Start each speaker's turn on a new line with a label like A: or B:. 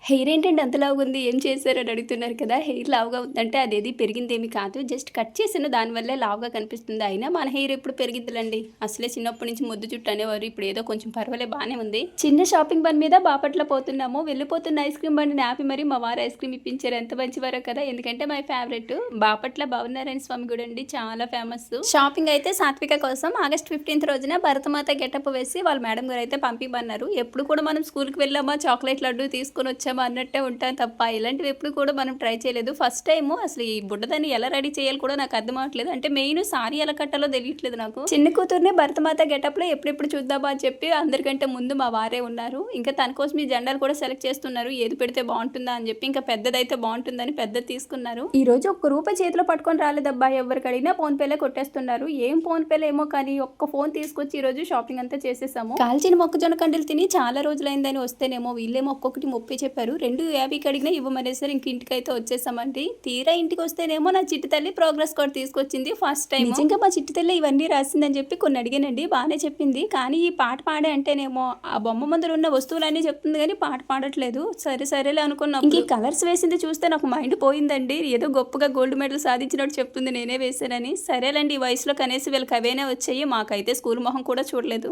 A: Hair ఏంటండి అంత లావుగుంది? ఏం చేశారని అడుగుతున్నారు కదా! హెయిర్ లావుగా ఉందంటే అదేది పెరిగిందేమి కాదు. జస్ట్ కట్ చేశాను. దానివల్లే లావుగా కనిపిస్తుంది. అయినా మన హెయిర్ ఎప్పుడు పెరిగిద్దిలెండి. అసలే చిన్నప్పటి నుంచి మొద్దు జుట్టు అనేవారు. ఇప్పుడు ఏదో కొంచెం బానే ఉంది. చిన్న షాపింగ్ పని మీద బాపట్ల పోతున్నాము. వెళ్ళిపోతున్న ఐస్ క్రీమ్ బండిని ఆపి మరి మా వారు ఐస్ క్రీమ్ ఇప్పించారు. ఎంత మంచివారో కదా! ఎందుకంటే మై ఫేవరెట్. బాపట్ల భవనారాయణ స్వామి గుడి అండి. చాలా ఫేమస్. షాపింగ్ అయితే సాత్విక కోసం ఆగస్ట్ 15థ్ రోజున భరతమాత గెటప్ వేసి వాళ్ళ మేడం గారు అయితే పంపిమన్నారు. ఎప్పుడు కూడా మనం స్కూల్‌కి వెళ్ళామా చాక్లెట్ లడ్డు తీసుకొని వచ్చామా అన్నట్టే ఉంటాం తప్ప ఇలాంటివి ఎప్పుడు కూడా మనం ట్రై చేయలేదు. ఫస్ట్ టైము అసలు ఈ బుడ్డదాన్ని ఎలా రెడీ చేయాలో కూడా నాకు అర్థం అవ్వట్లేదు. అంటే మెయిన్ సారీ ఎలా కట్టాలో తెలియట్లేదు నాకు. చిన్న కూతుర్ని భరతమాత గెటప్‌లో ఎప్పుడెప్పుడు చూద్దామా అని చెప్పి అందరికంటే ముందు మా వారే ఉన్నారు. ఇంకా తన కోసం ఈ జెండాలు కూడా సెలెక్ట్ చేస్తున్నారు. ఏది పెడితే బాగుంటుందా అని చెప్పి ఇంకా పెద్దదైతే బాగుంటుందని పెద్దది తీసుకున్నారు. ఈ రోజు ఒక్క రూపాయి చేతిలో పట్టుకొని రాలేదబ్బా. ఎవరికి అడిగినా ఫోన్ పేలే కొట్టేస్తున్నారు. ఏం ఫోన్ పేలో ఏమో కానీ ఒక్క ఫోన్ తీసుకొచ్చి ఈ రోజు షాపింగ్ అంతా చేసేసాము. కాల్చిన మొక్కజొన్న కండలు తిని చాలా రోజులైందని వస్తేనేమో వీళ్ళేమో ఒక్కొక్కటి 30 చెప్పారు. 2.50కి అడిగినా ఇవ్వమనేసరి ఇంక ఇంటికైతే వచ్చేసామండి. తీరా ఇంటికి వస్తేనేమో నా చిట్టి తల్లి ప్రోగ్రెస్ కార్డ్ తీసుకొచ్చింది ఫస్ట్ టైం. నిజంగా మా చిట్టి తల్లి ఇవన్నీ రాసిందని చెప్పి కొన్ని అడిగానండి. బాగానే చెప్పింది. కానీ ఈ పాట పాడే అంటేనేమో ఆ బొమ్మ ముందర ఉన్న వస్తువులన్నీ చెప్తుంది కానీ పాట పాడట్లేదు. సరేలే అనుకున్నాం. ఇంక కలర్స్ వేసింది చూస్తే నాకు మైండ్ పోయిందండి. ఏదో గొప్పగా గోల్డ్ మెడల్ సాధించినట్టు చెప్తుంది నేనే వేసానని. సరేలేండి ఈ వయసులో కనేసి వీళ్ళకి అవేనే వచ్చాయి. మాకైతే స్కూల్ మొహం కూడా చూడలేదు.